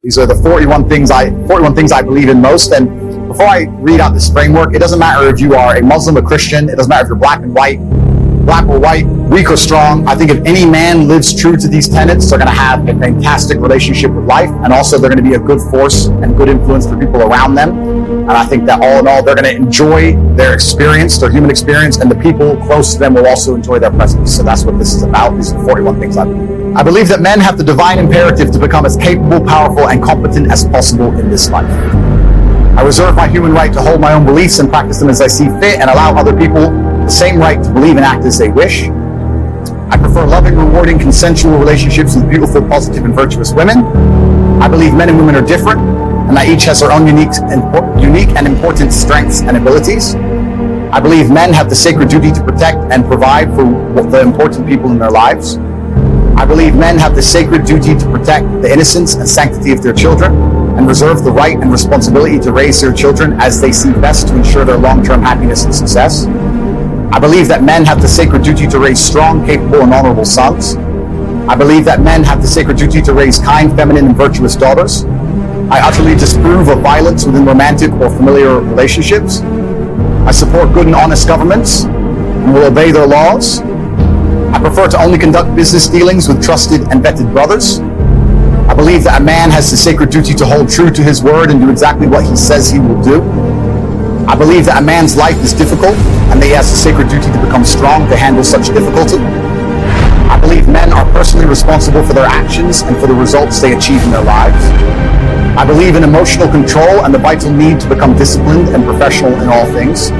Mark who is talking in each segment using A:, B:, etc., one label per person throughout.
A: These are the 41 things I believe in most. And before I read out this framework, it doesn't matter if you are a Muslim, a Christian. It doesn't matter if you're black or white, weak or strong. I think if any man lives true to these tenets, they're going to have a fantastic relationship with life, and also they're going to be a good force and good influence for people around them. And I think that all in all, they're going to enjoy their experience, their human experience, and the people close to them will also enjoy their presence. So that's what this is about. These are the 41 things I believe. I believe that men have the divine imperative to become as capable, powerful, and competent as possible in this life. I reserve my human right to hold my own beliefs and practice them as I see fit, and allow other people the same right to believe and act as they wish. I prefer loving, rewarding, consensual relationships with beautiful, positive, and virtuous women. I believe men and women are different, and that each has their own unique and important strengths and abilities. I believe men have the sacred duty to protect and provide for the important people in their lives. I believe men have the sacred duty to protect the innocence and sanctity of their children, and reserve the right and responsibility to raise their children as they see best to ensure their long-term happiness and success. I believe that men have the sacred duty to raise strong, capable, and honorable sons. I believe that men have the sacred duty to raise kind, feminine, and virtuous daughters. I utterly disapprove of violence within romantic or familiar relationships. I support good and honest governments and will obey their laws. I prefer to only conduct business dealings with trusted and vetted brothers. I believe that a man has the sacred duty to hold true to his word and do exactly what he says he will do. I believe that a man's life is difficult and that he has the sacred duty to become strong to handle such difficulty. I believe men are personally responsible for their actions and for the results they achieve in their lives. I believe in emotional control and the vital need to become disciplined and professional in all things.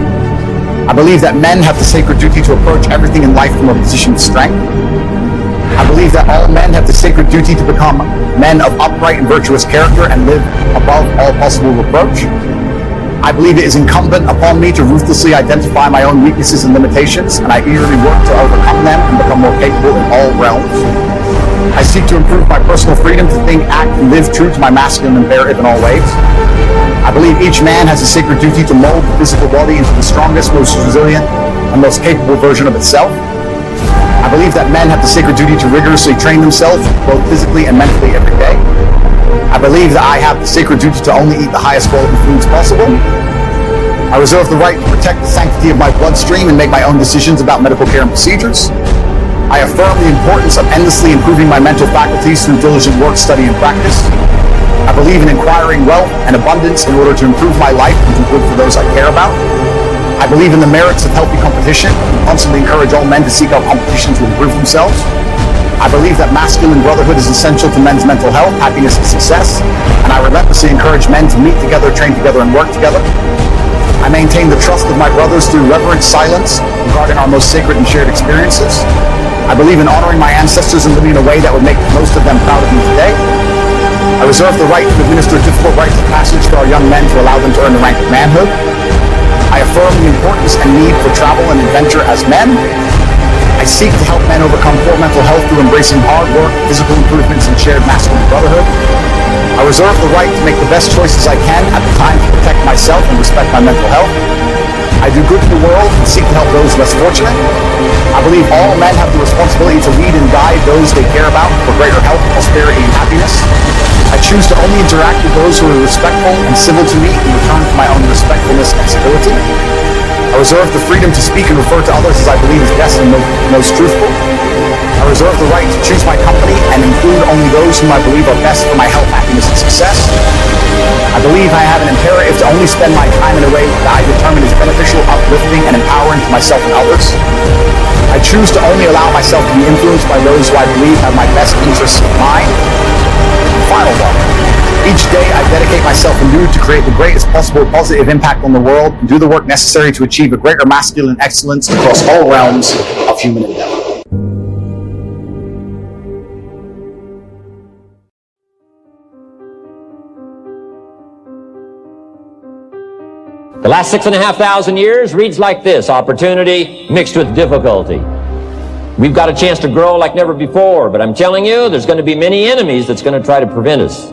A: I believe that men have the sacred duty to approach everything in life from a position of strength. I believe that all men have the sacred duty to become men of upright and virtuous character and live above all possible reproach. I believe it is incumbent upon me to ruthlessly identify my own weaknesses and limitations, and I eagerly work to overcome them and become more capable in all realms. I seek to improve my personal freedom to think, act, and live true to my masculine imperative in all ways. I believe each man has a sacred duty to mold the physical body into the strongest, most resilient, and most capable version of itself. I believe that men have the sacred duty to rigorously train themselves, both physically and mentally, every day. I believe that I have the sacred duty to only eat the highest quality foods possible. I reserve the right to protect the sanctity of my bloodstream and make my own decisions about medical care and procedures. I affirm the importance of endlessly improving my mental faculties through diligent work, study, and practice. I believe in acquiring wealth and abundance in order to improve my life and do good for those I care about. I believe in the merits of healthy competition and constantly encourage all men to seek out competition to improve themselves. I believe that masculine brotherhood is essential to men's mental health, happiness, and success, and I relentlessly encourage men to meet together, train together, and work together. I maintain the trust of my brothers through reverent silence regarding our most sacred and shared experiences. I believe in honoring my ancestors and living in a way that would make most of them proud of me today. I reserve the right to administer difficult rites of passage to our young men to allow them to earn the rank of manhood. I affirm the importance and need for travel and adventure as men. I seek to help men overcome poor mental health through embracing hard work, physical improvements, and shared masculine brotherhood. I reserve the right to make the best choices I can at the time to protect myself and respect my mental health. I do good to the world and seek to help those less fortunate. I believe all men have the responsibility to lead and guide those they care about for greater health, prosperity, and happiness. I choose to only interact with those who are respectful and civil to me in return for my own respectfulness and civility. I reserve the freedom to speak and refer to others as I believe is best and most truthful. I reserve the right to choose my company and include only those whom I believe are best for my health, happiness, and success. I believe I have an imperative to only spend my time in a way that I determine is beneficial, uplifting, and empowering to myself and others. I choose to only allow myself to be influenced by those who I believe have my best interests in mind. Final one. Each day I dedicate myself anew to create the greatest possible positive impact on the world and do the work necessary to achieve a greater masculine excellence across all realms of human endeavor.
B: The last 6,500 years reads like this: opportunity mixed with difficulty. We've got a chance to grow like never before, but I'm telling you, there's going to be many enemies that's going to try to prevent us.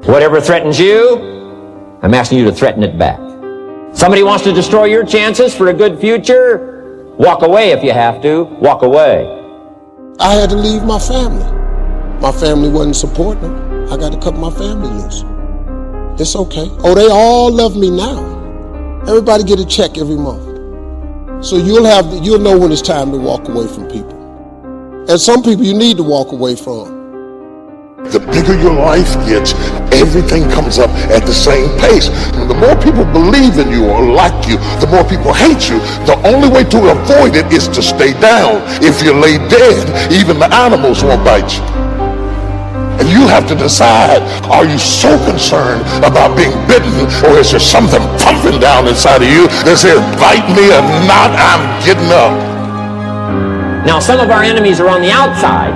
B: Whatever threatens you, I'm asking you to threaten it back. Somebody wants to destroy your chances for a good future, walk away if you have to, walk away.
C: I had to leave my family. My family wasn't supporting them. I got to cut my family loose. It's okay. Oh, they all love me now. Everybody get a check every month. So you'll know when it's time to walk away from people. And some people you need to walk away from.
D: The bigger your life gets, everything comes up at the same pace. The more people believe in you or like you, the more people hate you. The only way to avoid it is to stay down. If you lay dead, even the animals won't bite you. And you have to decide, are you so concerned about being bitten, or is there something pumping down inside of you that says, bite me or not, I'm getting up?
B: Now, some of our enemies are on the outside,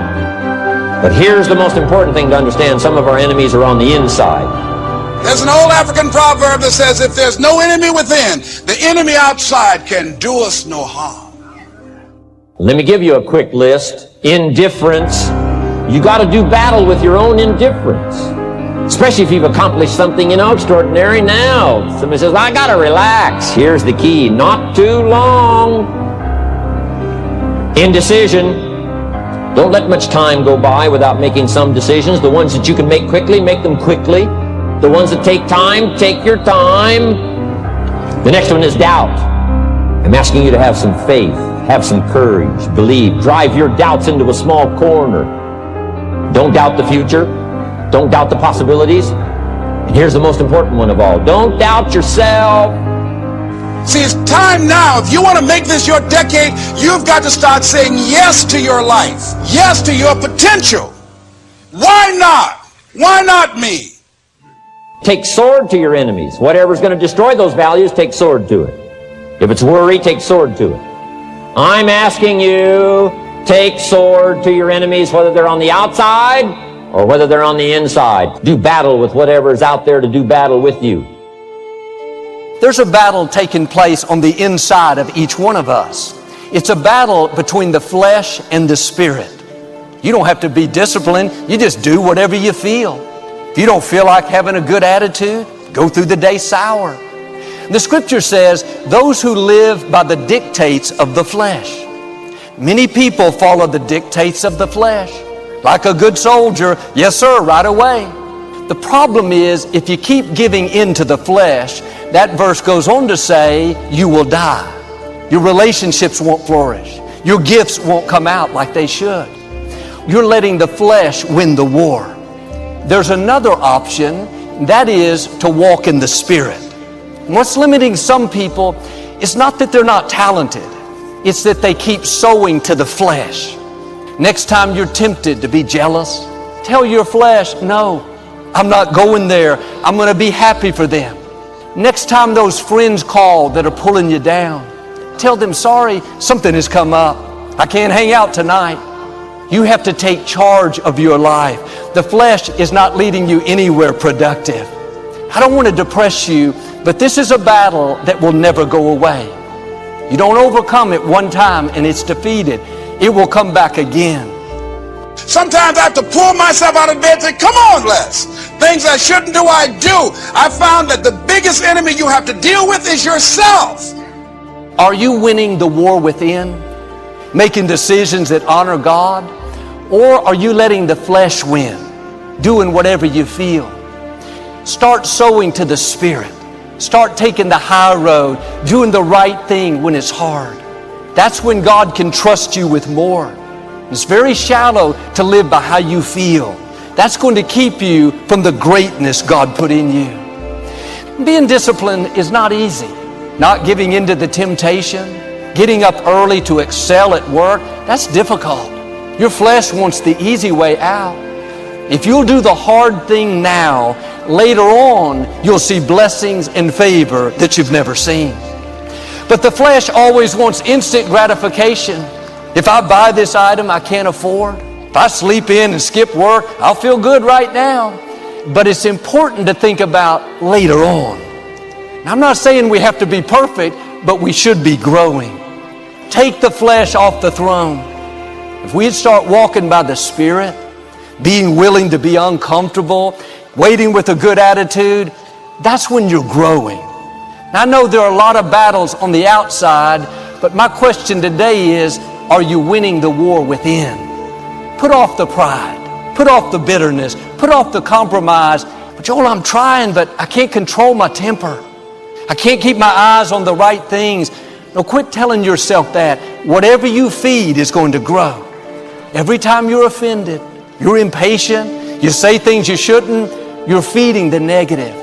B: but here's the most important thing to understand. Some of our enemies are on the inside.
E: There's an old African proverb that says, if there's no enemy within, the enemy outside can do us no harm.
B: Let me give you a quick list. Indifference. You got to do battle with your own indifference, especially if you've accomplished something, extraordinary. Now, somebody says, I got to relax. Here's the key. Not too long. Indecision. Don't let much time go by without making some decisions. The ones that you can make quickly, make them quickly. The ones that take time, take your time. The next one is doubt. I'm asking you to have some faith, have some courage, believe, drive your doubts into a small corner. Don't doubt the future. Don't doubt the possibilities. And here's the most important one of all. Don't doubt yourself.
E: See, it's time now. If you want to make this your decade, you've got to start saying yes to your life. Yes to your potential. Why not? Why not me?
B: Take sword to your enemies. Whatever's going to destroy those values, take sword to it. If it's worry, take sword to it. I'm asking you, take sword to your enemies, whether they're on the outside or whether they're on the inside. Do battle with whatever's out there to do battle with you.
F: There's a battle taking place on the inside of each one of us. It's a battle between the flesh and the spirit. You don't have to be disciplined. You just do whatever you feel. If you don't feel like having a good attitude, go through the day sour. The scripture says, those who live by the dictates of the flesh. Many people follow the dictates of the flesh. Like a good soldier, yes sir, right away. The problem is, if you keep giving in to the flesh, that verse goes on to say, you will die. Your relationships won't flourish. Your gifts won't come out like they should. You're letting the flesh win the war. There's another option, that is to walk in the Spirit. What's limiting some people is not that they're not talented. It's that they keep sowing to the flesh. Next time you're tempted to be jealous, tell your flesh, no, I'm not going there. I'm going to be happy for them. Next time those friends call that are pulling you down, tell them, sorry, something has come up. I can't hang out tonight. You have to take charge of your life. The flesh is not leading you anywhere productive. I don't want to depress you, but this is a battle that will never go away. You don't overcome it one time and it's defeated. It will come back again.
E: Sometimes I have to pull myself out of bed and say, come on, Les. Things I shouldn't do, I do. I found that the biggest enemy you have to deal with is yourself.
F: Are you winning the war within? Making decisions that honor God? Or are you letting the flesh win? Doing whatever you feel? Start sowing to the Spirit. Start taking the high road, doing the right thing when it's hard. That's when God can trust you with more. It's very shallow to live by how you feel. That's going to keep you from the greatness God put in you. Being disciplined is not easy. Not giving in to the temptation, getting up early to excel at work, that's difficult. Your flesh wants the easy way out. If you'll do the hard thing now, later on, you'll see blessings and favor that you've never seen. But the flesh always wants instant gratification. If I buy this item I can't afford, if I sleep in and skip work, I'll feel good right now. But it's important to think about later on. Now, I'm not saying we have to be perfect, but we should be growing. Take the flesh off the throne. If we'd start walking by the Spirit, being willing to be uncomfortable, waiting with a good attitude, that's when you're growing. Now, I know there are a lot of battles on the outside, but my question today is, are you winning the war within? Put off the pride. Put off the bitterness. Put off the compromise. But Joel, I'm trying, but I can't control my temper. I can't keep my eyes on the right things. No, quit telling yourself that. Whatever you feed is going to grow. Every time you're offended, you're impatient, you say things you shouldn't, you're feeding the negative.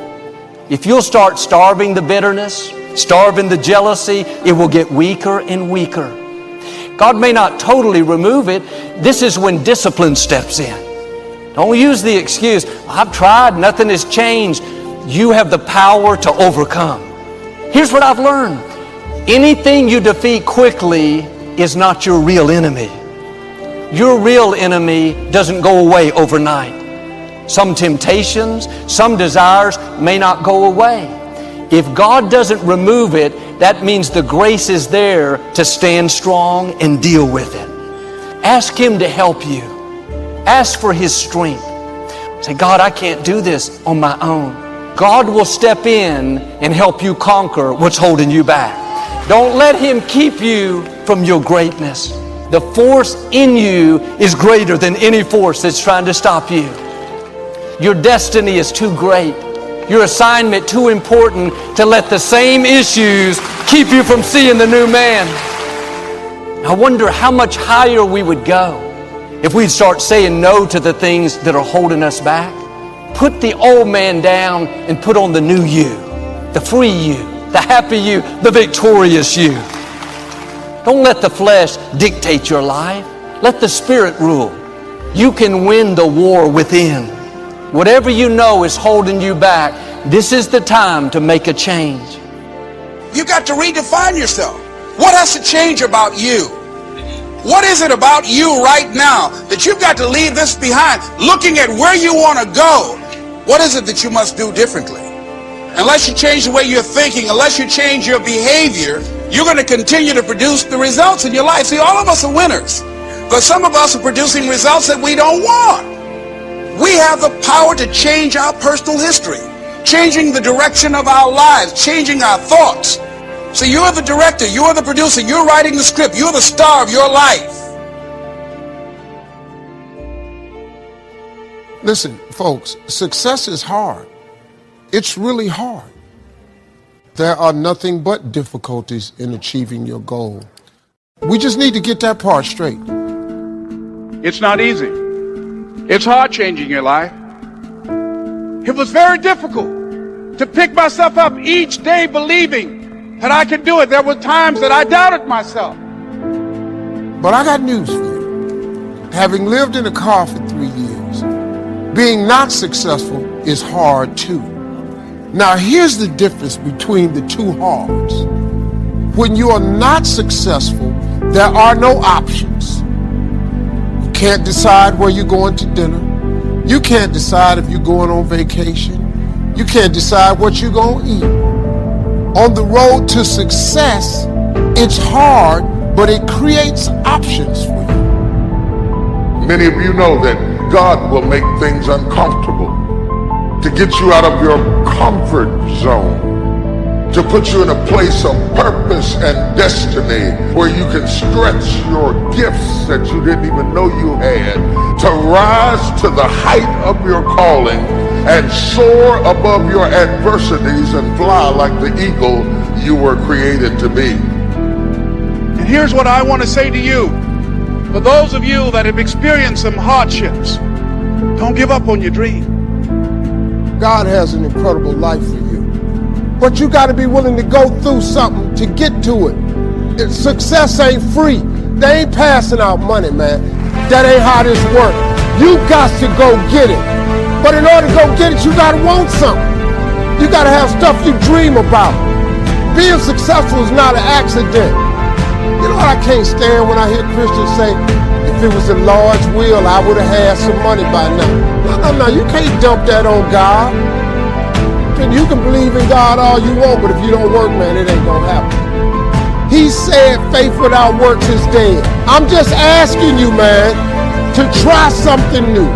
F: If you'll start starving the bitterness, starving the jealousy, it will get weaker and weaker. God may not totally remove it. This is when discipline steps in. Don't use the excuse, I've tried, nothing has changed. You have the power to overcome. Here's what I've learned. Anything you defeat quickly is not your real enemy. Your real enemy doesn't go away overnight. Some temptations, some desires may not go away. If God doesn't remove it, that means the grace is there to stand strong and deal with it. Ask Him to help you. Ask for His strength. Say, God, I can't do this on my own. God will step in and help you conquer what's holding you back. Don't let Him keep you from your greatness. The force in you is greater than any force that's trying to stop you. Your destiny is too great. Your assignment too important to let the same issues keep you from seeing the new man. I wonder how much higher we would go if we'd start saying no to the things that are holding us back. Put the old man down and put on the new you, the free you, the happy you, the victorious you. Don't let the flesh dictate your life. Let the Spirit rule. You can win the war within. Whatever you know is holding you back, this is the time to make a change.
E: You got to redefine yourself. What has to change about you? What is it about you right now that you've got to leave this behind? Looking at where you want to go, what is it that you must do differently? Unless you change the way you're thinking, unless you change your behavior, you're going to continue to produce the results in your life. See, all of us are winners, but some of us are producing results that we don't want. We have the power to change our personal history, changing the direction of our lives, changing our thoughts. So you're the director, you're the producer, you're writing the script, you're the star of your life.
C: Listen, folks, success is hard. It's really hard. There are nothing but difficulties in achieving your goal. We just need to get that part straight.
G: It's not easy. It's hard changing your life. It was very difficult to pick myself up each day believing that I could do it. There were times that I doubted myself.
C: But I got news for you. Having lived in a car for 3 years, being not successful is hard too. Now here's the difference between the two hards. When you are not successful, there are no options. You can't decide where you're going to dinner. You can't decide if you're going on vacation. You can't decide what you're going to eat. On the road to success, it's hard, but it creates options for you.
D: Many of you know that God will make things uncomfortable to get you out of your comfort zone, to put you in a place of purpose and destiny where you can stretch your gifts that you didn't even know you had, to rise to the height of your calling and soar above your adversities and fly like the eagle you were created to be.
G: And here's what I want to say to you. For those of you that have experienced some hardships, don't give up on your dream.
C: God has an incredible life for you. But you got to be willing to go through something to get to it. Success ain't free. They ain't passing out money, man. That ain't how this works. You got to go get it. But in order to go get it, you got to want something. You got to have stuff you dream about. Being successful is not an accident. You know what I can't stand when I hear Christians say, if it was a large will, I would have had some money by now. No, you can't dump that on God. You can believe in God all you want, but if you don't work, man, it ain't gonna happen. He said faith without works is dead. I'm just asking you, man, to try something new.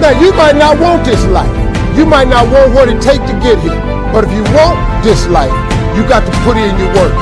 C: Now, you might not want this life. You might not want what it takes to get here. But if you want this life, you got to put in your work.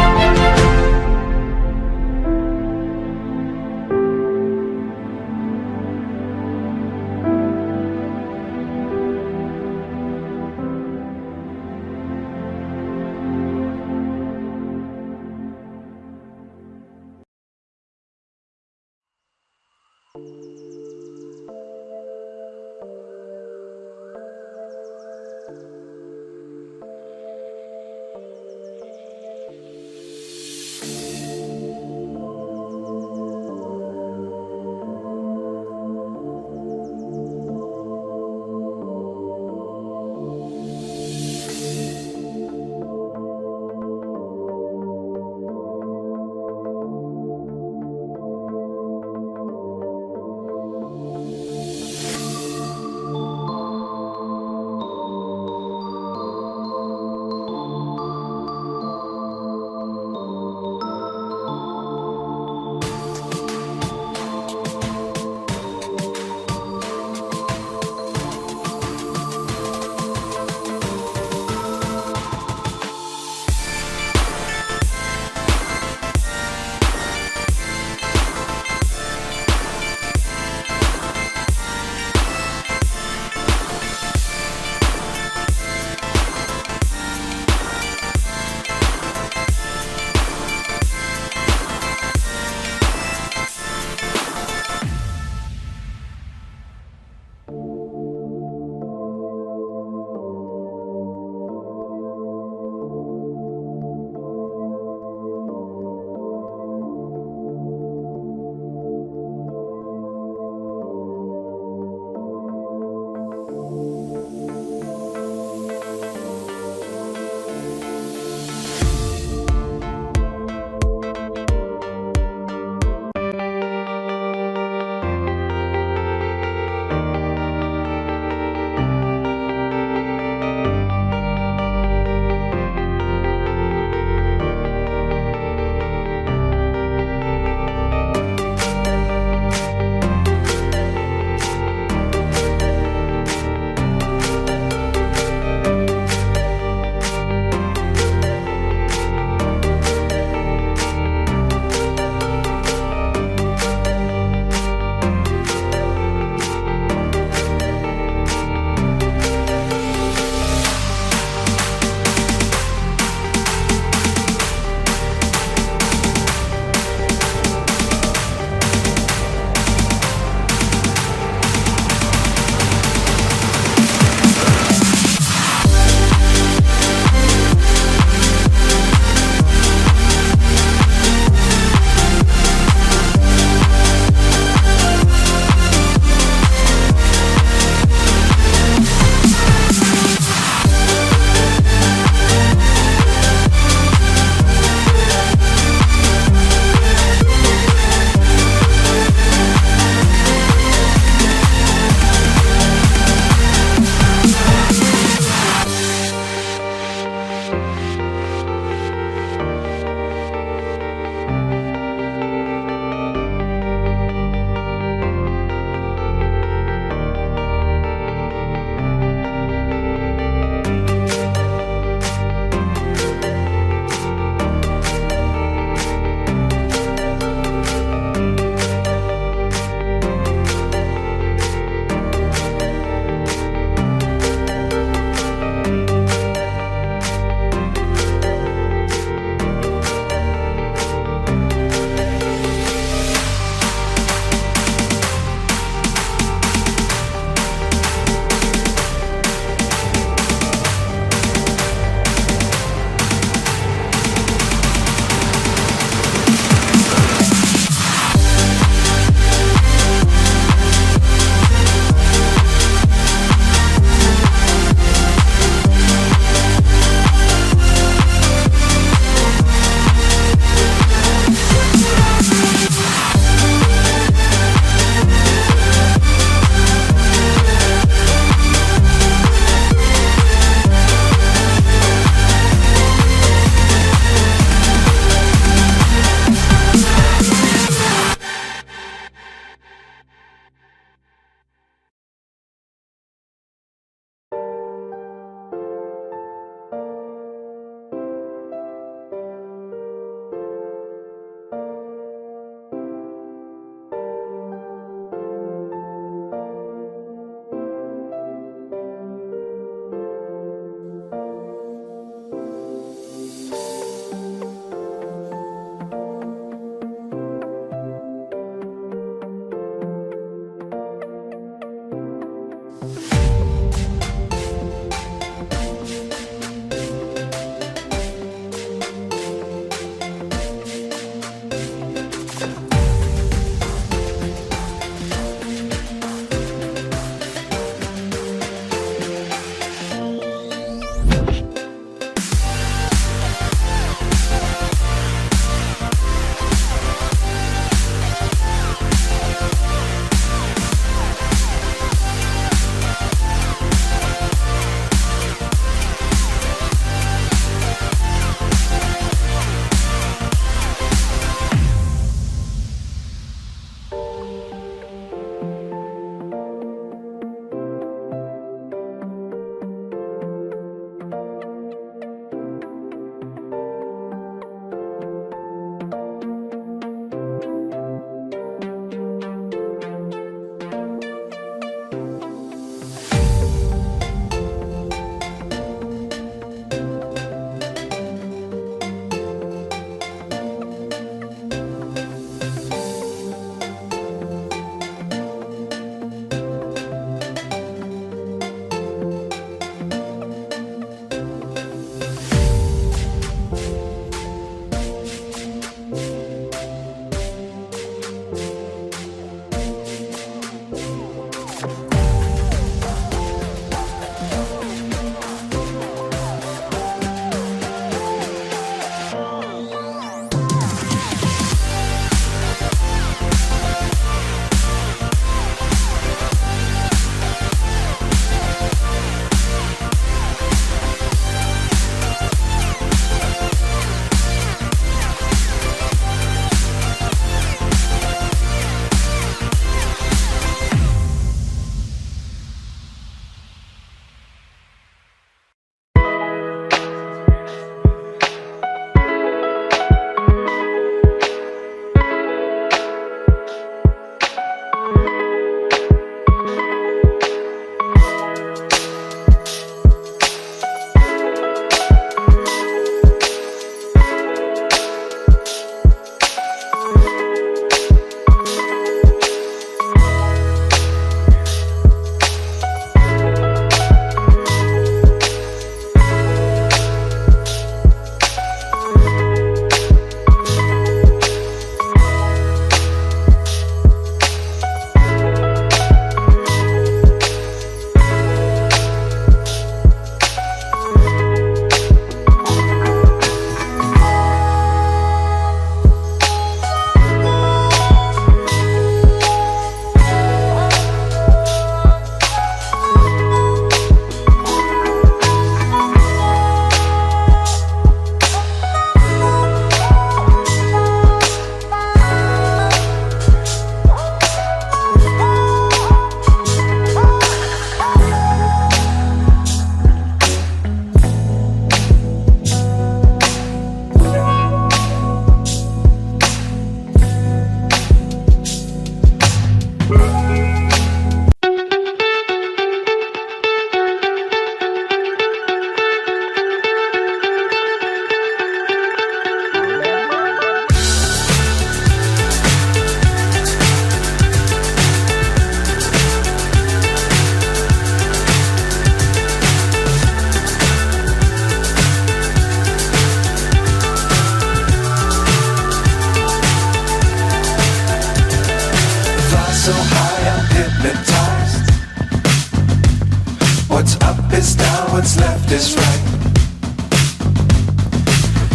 H: is down, what's left is right.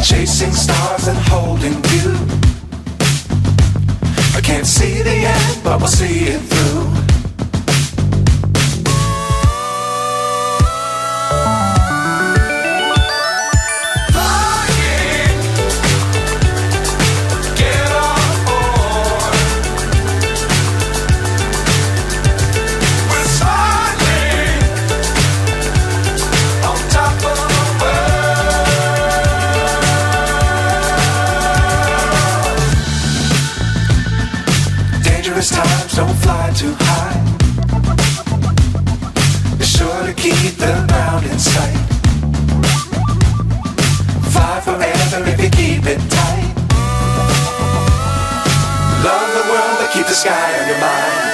H: Chasing stars and holding you. I can't see the end, but we'll see it through. Times don't fly too high. Be sure to keep the ground in sight. Fly forever if you keep it tight. Love the world but keep the sky on your mind.